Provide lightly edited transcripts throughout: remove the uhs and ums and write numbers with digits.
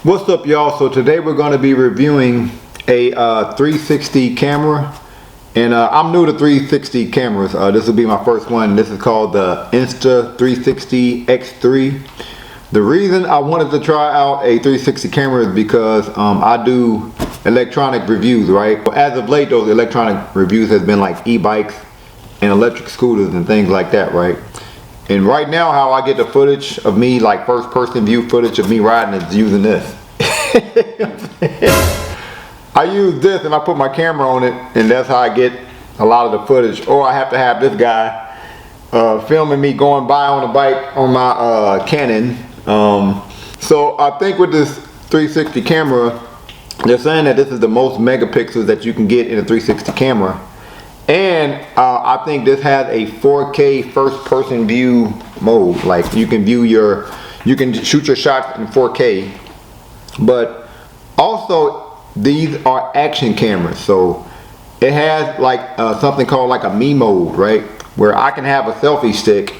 What's up, y'all? So today we're going to be reviewing a 360 camera, and I'm new to 360 cameras. This will be my first one. This is called the Insta360 X3. The reason I wanted to try out a 360 camera is because I do electronic reviews, right? As of late, those electronic reviews has been like e-bikes and electric scooters and things like that, right? And right now, how I get the footage of me, like first person view footage of me riding, is using this. I use this and I put my camera on it, and that's how I get a lot of the footage. Or I have to have this guy filming me going by on a bike on my Kenney. So I think with this 360 camera, they're saying that this is the most megapixels that you can get in a 360 camera. And I think this has a 4K first person view mode. Like you can you can shoot your shots in 4K. But also these are action cameras. So it has like something called like a me mode, right? Where I can have a selfie stick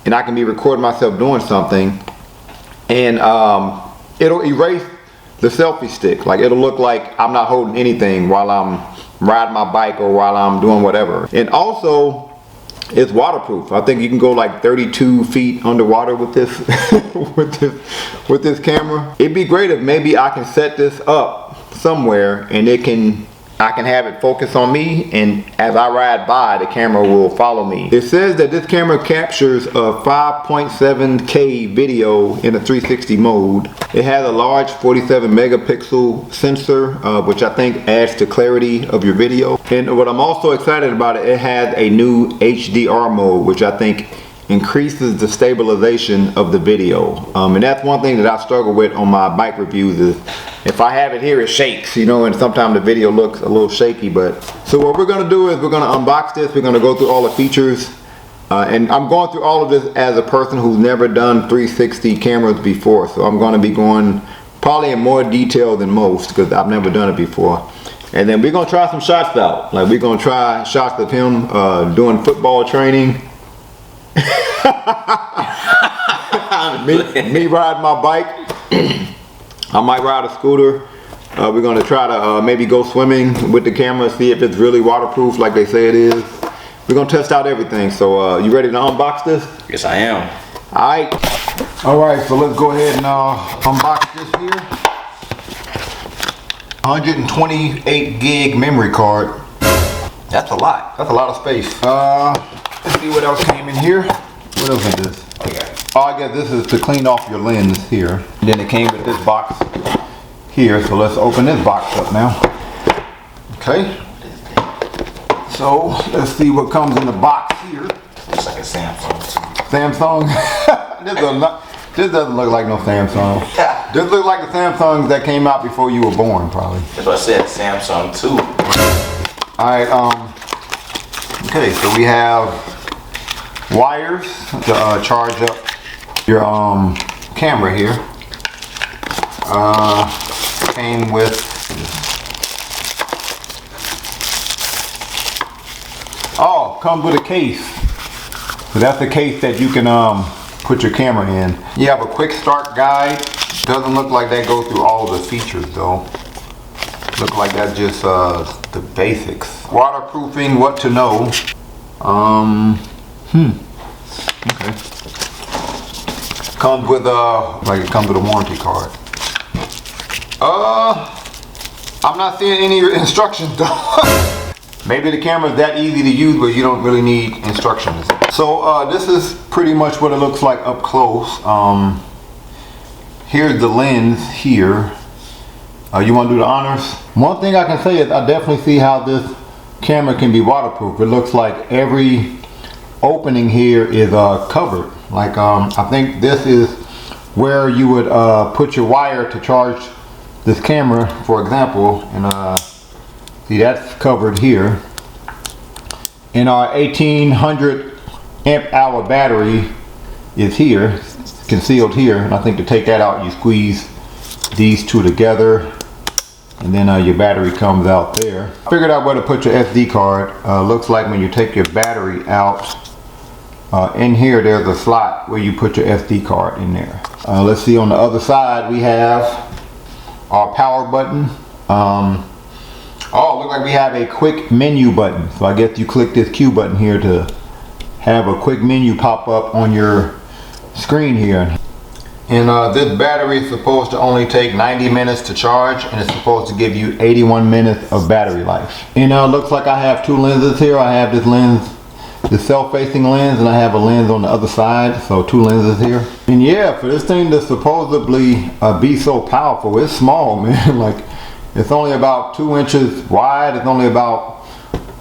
and I can be recording myself doing something, and it'll erase the selfie stick. Like it'll look like I'm not holding anything while I'm riding my bike or while I'm doing whatever. And also it's waterproof. I think you can go like 32 feet underwater with this with this camera. It'd be great if maybe I can set this up somewhere and I can have it focus on me, and as I ride by, the camera will follow me. It says that this camera captures a 5.7K video in a 360 mode. It has a large 47 megapixel sensor, which I think adds to clarity of your video. And what I'm also excited about, it has a new HDR mode, which I think increases the stabilization of the video. And that's one thing that I struggle with on my bike reviews, is if I have it here, it shakes, you know, and sometimes the video looks a little shaky. But so what we're gonna do is we're gonna unbox this. We're gonna go through all the features, and I'm going through all of this as a person who's never done 360 cameras before. So I'm gonna be going probably in more detail than most because I've never done it before. And then we're gonna try some shots out. Like we're gonna try shots of him doing football training. me riding my bike. I might ride a scooter. We're gonna try to maybe go swimming with the camera, see if it's really waterproof like they say it is. We're gonna test out everything. So you ready to unbox this? Yes, I am. Alright, so let's go ahead and unbox this here. 128 gig memory card. That's a lot. That's a lot of space. Let's see what else came in here. What else is this? Okay. Oh, I guess this is to clean off your lens here. And then it came with this box here. So let's open this box up now. Okay. So let's see what comes in the box here. Looks like a Samsung. Samsung? This doesn't look like no Samsung. This looks like the Samsungs that came out before you were born, probably. That's what I said, Samsung too. Alright, okay, so we have wires to charge up your camera here. Came with comes with a case. So that's the case that you can put your camera in. You have a quick start guide. Doesn't look like that goes through all the features though. Look like that's just the basics. Waterproofing, what to know. Okay. Comes with like it comes with a warranty card. I'm not seeing any instructions though. Maybe the camera is that easy to use, but you don't really need instructions. So this is pretty much what it looks like up close. Here's the lens here. You want to do the honors? One thing I can say is I definitely see how this camera can be waterproof. It looks like every opening here is covered. Like I think this is where you would put your wire to charge this camera, for example, and see that's covered here. And our 1800 amp hour battery is here, concealed here. And I think to take that out, you squeeze these two together, and then your battery comes out there. I figured out where to put your SD card. Looks like when you take your battery out, in here there's a slot where you put your SD card in there. Let's see, on the other side we have our power button. Oh, look like we have a quick menu button. So I guess you click this Q button here to have a quick menu pop up on your screen here. And this battery is supposed to only take 90 minutes to charge, and it's supposed to give you 81 minutes of battery life. And it looks like I have two lenses here. I have this lens, the self-facing lens, and I have a lens on the other side, so two lenses here. And yeah, for this thing to supposedly be so powerful, it's small, man. Like, it's only about 2 inches wide. It's only about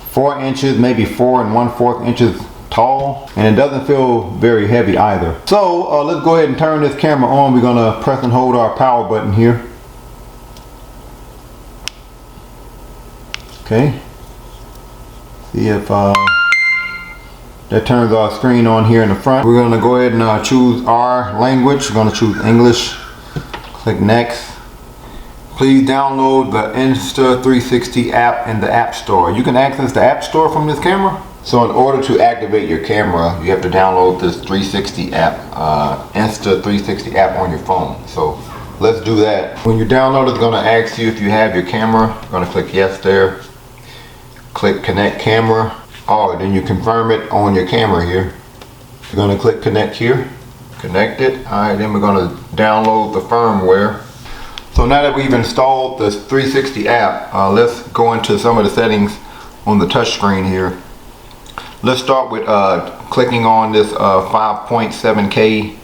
4 inches, maybe 4 1/4 inches tall, and it doesn't feel very heavy either. So let's go ahead and turn this camera on. We're gonna press and hold our power button here. Okay. See if that turns our screen on here in the front. We're gonna go ahead and choose our language. We're gonna choose English. Click next. Please download the Insta360 app in the App Store. You can access the App Store from this camera. So in order to activate your camera, you have to download this 360 app, Insta360 app on your phone. So let's do that. When you download it, it's gonna ask you if you have your camera. You're gonna click yes there. Click connect camera. Oh, then you confirm it on your camera here. You're gonna click connect here. Connect it. All right, then we're gonna download the firmware. So now that we've installed this 360 app, let's go into some of the settings on the touch screen here. Let's start with clicking on this 5.7K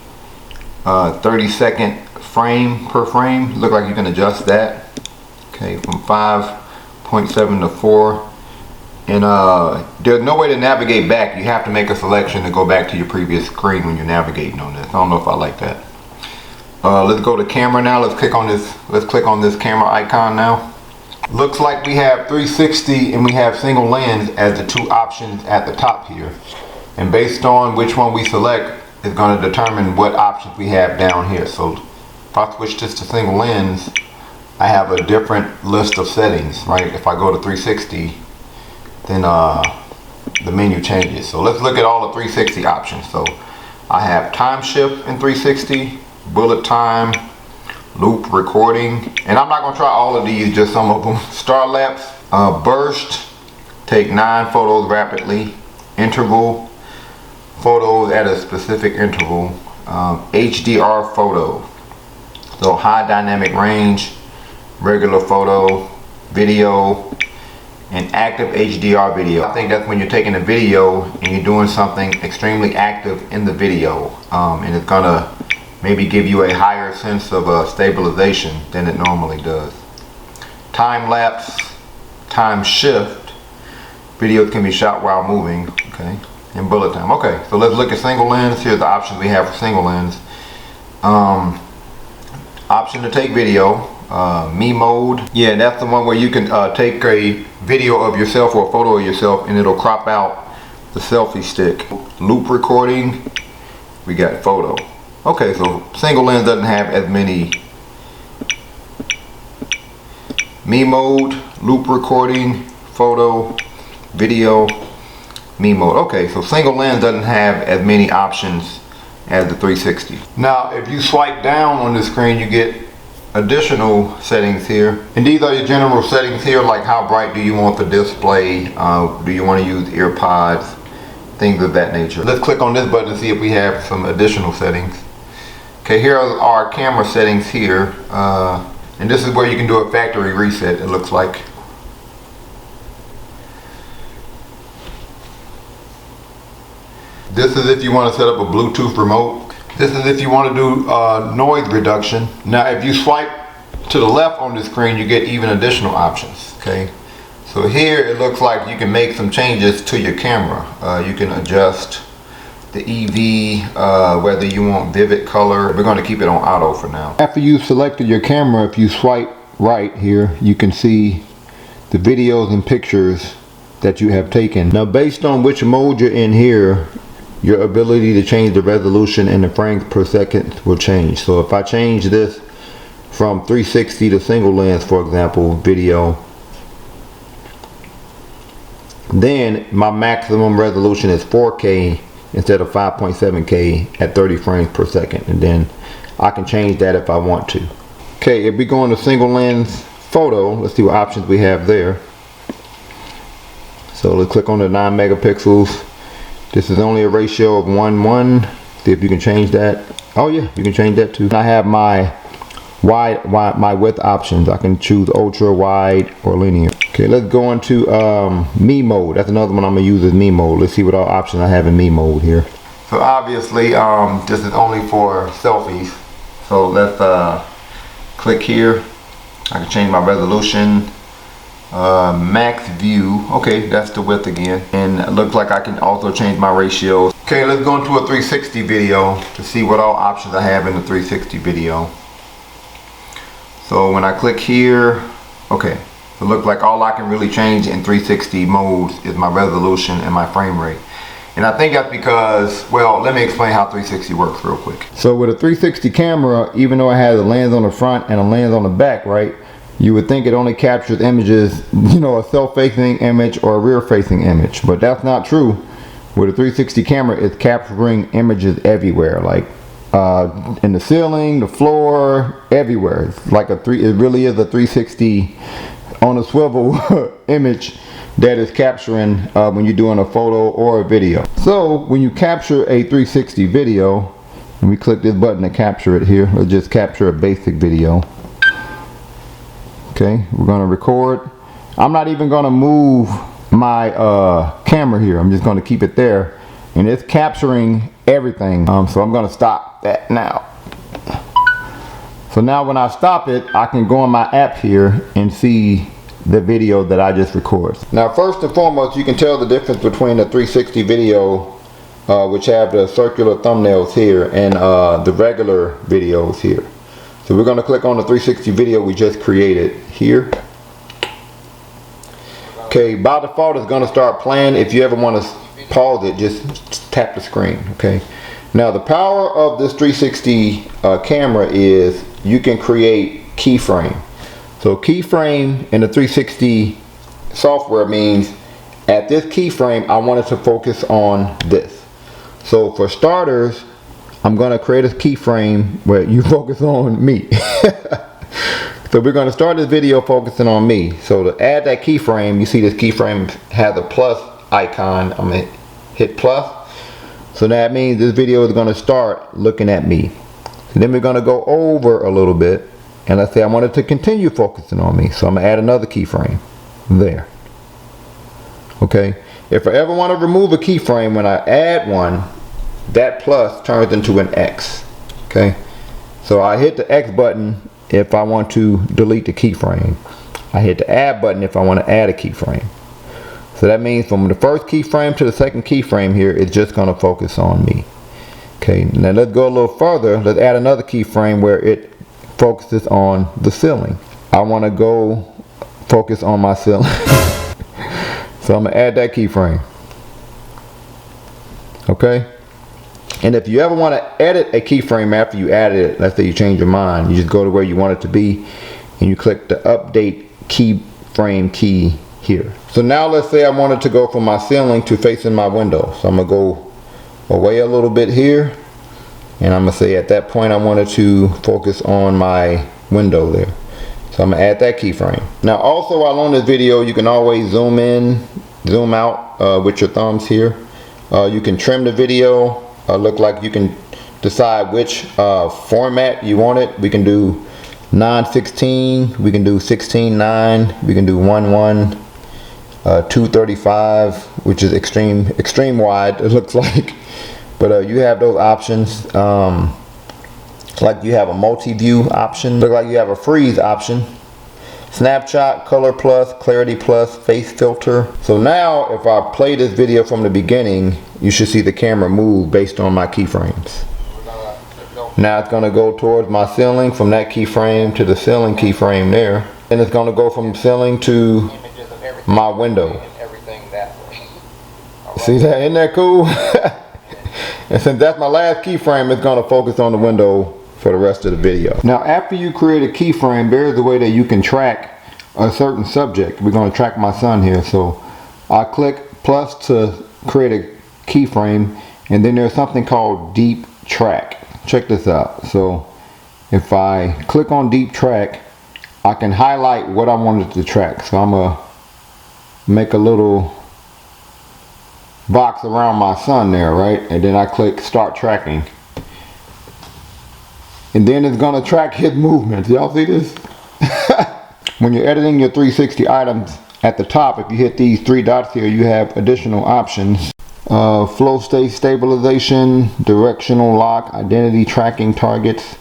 30-second frame per frame. Look like you can adjust that. Okay, from 5.7 to 4. And there's no way to navigate back. You have to make a selection to go back to your previous screen when you're navigating on this. I don't know if I like that. Let's go to camera now. Let's click on this. Let's click on this camera icon now. Looks like we have 360 and we have single lens as the two options at the top here. And based on which one we select is going to determine what options we have down here. So if I switch this to single lens, I have a different list of settings, right? If I go to 360, then the menu changes. So let's look at all the 360 options. So I have time shift in 360, bullet time, loop recording, and I'm not going to try all of these, just some of them. Star lapse, burst, take 9 photos rapidly, interval, photos at a specific interval, HDR photo, so high dynamic range, regular photo, video, and active HDR video. I think that's when you're taking a video and you're doing something extremely active in the video, and it's gonna maybe give you a higher sense of stabilization than it normally does. Time lapse, time shift, videos can be shot while moving, okay, and bullet time. Okay, so let's look at single lens. Here's the options we have for single lens. Option to take video, me mode. Yeah, that's the one where you can take a video of yourself or a photo of yourself and it'll crop out the selfie stick. Loop recording, we got photo. Okay, so single lens doesn't have as many. Me mode, loop recording, photo, video, me mode. Okay, so single lens doesn't have as many options as the 360. Now, if you swipe down on the screen, you get additional settings here. And these are your general settings here, like how bright do you want the display, do you want to use ear pods, things of that nature. Let's click on this button to see if we have some additional settings. Okay, here are our camera settings here, and this is where you can do a factory reset, it looks like. This is if you want to set up a Bluetooth remote. This is if you want to do noise reduction. Now if you swipe to the left on the screen, you get even additional options, okay? So here it looks like you can make some changes to your camera. You can adjust the EV, whether you want vivid color. We're going to keep it on auto for now. After you've selected your camera, if you swipe right here, you can see the videos and pictures that you have taken. Now based on which mode you're in here, your ability to change the resolution and the frames per second will change. So if I change this from 360 to single lens, for example, video, then my maximum resolution is 4K instead of 5.7K at 30 frames per second, and then I can change that if I want to. Okay. Okay, if we go into single lens photo, let's see what options we have there. So let's click on the 9 megapixels. This is only a ratio of 1:1. See if you can change that. Oh yeah, you can change that too. I have my my width options. I can choose ultra, wide, or linear. Okay, let's go into me mode. That's another one I'm gonna use as me mode. Let's see what all options I have in me mode here. So obviously, this is only for selfies. So let's click here. I can change my resolution. Max view. Okay, that's the width again. And it looks like I can also change my ratios. Okay, let's go into a 360 video to see what all options I have in the 360 video. So when I click here, okay, it looks like all I can really change in 360 modes is my resolution and my frame rate. And I think that's because, well, let me explain how 360 works real quick. So with a 360 camera, even though it has a lens on the front and a lens on the back, right, you would think it only captures images, you know, a self-facing image or a rear-facing image, but that's not true. With a 360 camera, it's capturing images everywhere, like in the ceiling, the floor, everywhere. It's like it really is a 360 on a swivel image that is capturing when you're doing a photo or a video. So when you capture a 360 video, and we click this button to capture it here, let's just capture a basic video. Okay, we're gonna record. I'm not even gonna move my camera here. I'm just gonna keep it there, and it's capturing everything. So I'm gonna stop that now. So now when I stop it, I can go on my app here and see the video that I just recorded. Now first and foremost, you can tell the difference between the 360 video, which have the circular thumbnails here, and the regular videos here. So we're going to click on the 360 video we just created here. Okay, by default it's going to start playing. If you ever want to pause it, just tap the screen. Okay. Now the power of this 360 camera is you can create keyframe. So keyframe in the 360 software means at this keyframe I wanted to focus on this. So for starters, I'm going to create a keyframe where you focus on me. So we're going to start this video focusing on me. So to add that keyframe, you see this keyframe has a plus icon. I'm going to hit plus. So that means this video is going to start looking at me. So then we're going to go over a little bit. And let's say I wanted to continue focusing on me. So I'm going to add another keyframe there. Okay. If I ever want to remove a keyframe, when I add one, that plus turns into an X. Okay, so I hit the X button if I want to delete the keyframe. I hit the add button if I want to add a keyframe. So that means from the first keyframe to the second keyframe here, it's just going to focus on me. Okay, now let's go a little further. Let's add another keyframe where it focuses on the ceiling. I want to go focus on my ceiling. So I'm going to add that keyframe. Okay. And if you ever want to edit a keyframe after you added it, let's say you change your mind, you just go to where you want it to be and you click the update keyframe key here. So now let's say I wanted to go from my ceiling to facing my window. So I'm going to go away a little bit here, and I'm going to say at that point I wanted to focus on my window there. So I'm going to add that keyframe. Now also while on this video, you can always zoom in, zoom out with your thumbs here. You can trim the video. Look like you can decide which format you want it. We can do 9:16, we can do 16:9, we can do 1:1, 235, which is extreme wide, it looks like. But you have those options. Like you have a multi-view option. Look like you have a freeze option. Snapshot, color plus, clarity plus, face filter. So now if I play this video from the beginning, you should see the camera move based on my keyframes. Now it's going to go towards my ceiling from that keyframe to the ceiling keyframe there. And it's going to go from ceiling to my window. See that? Isn't that cool? And since that's my last keyframe, it's going to focus on the window for the rest of the video. Now after you create a keyframe, there's a way that you can track a certain subject. We're going to track my son here. So I click plus to create a keyframe, and then there's something called deep track. Check this out. So if I click on deep track, I can highlight what I wanted to track. So I'm gonna make a little box around my son there, right? And then I click start tracking. And then it's gonna track his movements. Y'all see this? When you're editing your 360 items, at the top, if you hit these three dots here, you have additional options. Flow state stabilization, directional lock, identity tracking targets,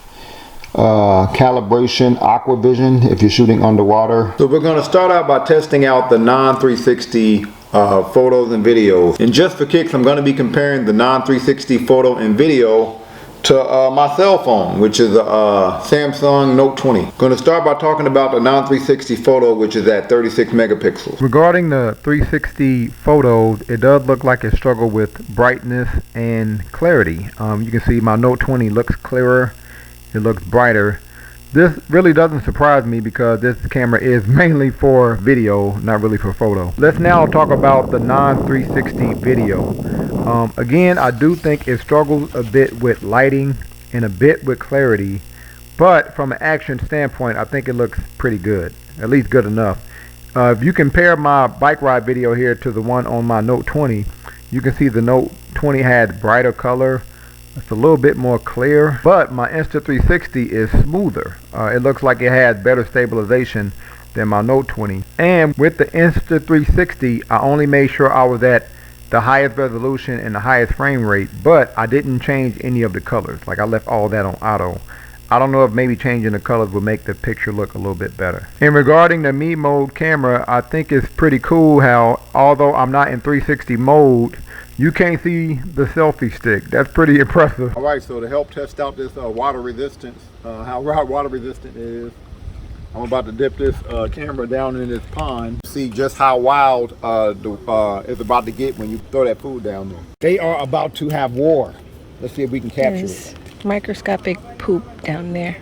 calibration, aqua vision if you're shooting underwater. So we're going to start out by testing out the non-360 photos and videos. And just for kicks, I'm going to be comparing the non-360 photo and video to my cell phone, which is a Samsung Note 20. Going to start by talking about the non-360 photo, which is at 36 megapixels. Regarding the 360 photos, it does look like it struggled with brightness and clarity. You can see my Note 20 looks clearer, it looks brighter. This really doesn't surprise me because this camera is mainly for video, not really for photo. Let's now talk about the non-360 video. Again, I do think it struggles a bit with lighting and a bit with clarity, but from an action standpoint, I think it looks pretty good, at least good enough. If you compare my bike ride video here to the one on my Note 20, you can see the Note 20 had brighter color. It's a little bit more clear, but my Insta360 is smoother. It looks like it has better stabilization than my Note 20. And with the Insta360, I only made sure I was at the highest resolution and the highest frame rate, but I didn't change any of the colors. Like, I left all that on auto. I don't know if maybe changing the colors would make the picture look a little bit better. And regarding the Me mode camera, I think it's pretty cool how, although I'm not in 360 mode, you can't see the selfie stick. That's pretty impressive. Alright, so to help test out this water resistance, how water resistant it is, I'm about to dip this camera down in this pond. See just how wild it's about to get when you throw that food down there. They are about to have war. Let's see if we can capture There's it. microscopic poop down there.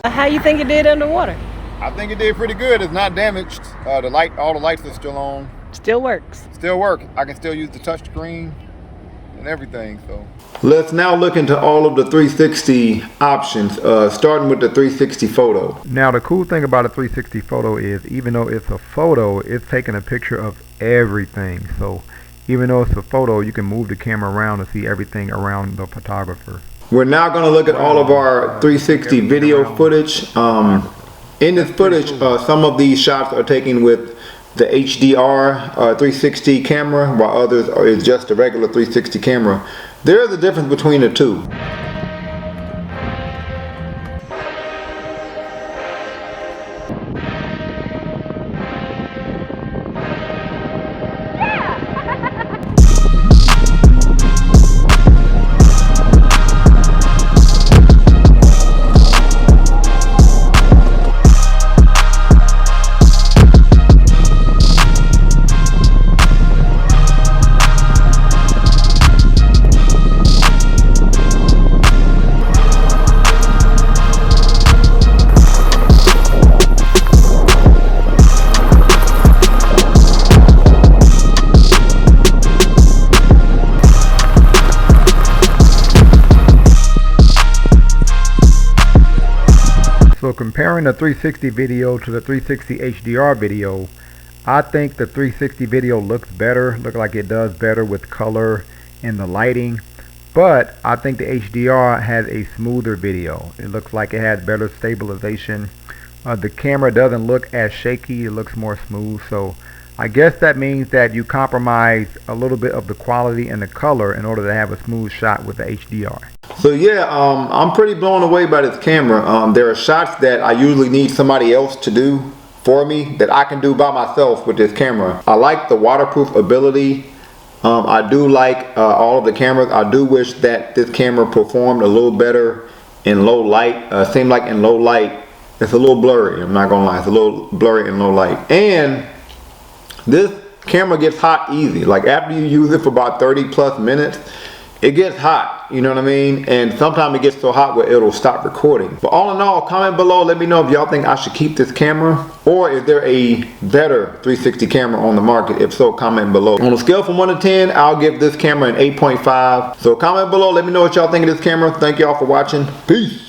How you think it did underwater? I think it did pretty good. It's not damaged. All the lights are still on. Still works. Still work. I can still use the touch screen and everything. So let's now look into all of the 360 options, starting with the 360 photo. Now the cool thing about a 360 photo is, even though it's a photo, it's taking a picture of everything. So even though it's a photo, you can move the camera around to see everything around the photographer. We're now going to look at all of our 360 video footage. In this footage, some of these shots are taken with the HDR 360 camera, while others is just a regular 360 camera. There is a difference between the two. So comparing the 360 video to the 360 HDR video, I think the 360 video looks better, look like it does better with color and the lighting, but I think the HDR has a smoother video. It looks like it has better stabilization. The camera doesn't look as shaky, it looks more smooth. So I guess that means that you compromise a little bit of the quality and the color in order to have a smooth shot with the HDR. So yeah, I'm pretty blown away by this camera. There are shots that I usually need somebody else to do for me that I can do by myself with this camera. I like the waterproof ability. I do like all of the cameras. I do wish that this camera performed a little better in low light. Seemed like in low light, it's a little blurry. I'm not gonna lie, it's a little blurry in low light. And this camera gets hot easy. Like after you use it for about 30 plus minutes, it gets hot, you know what I mean? And sometimes it gets so hot where it'll stop recording. But all in all, comment below, let me know if y'all think I should keep this camera, or is there a better 360 camera on the market? If so, comment below. On a scale from 1 to 10, I'll give this camera an 8.5. So comment below, let me know what y'all think of this camera. Thank y'all for watching. Peace.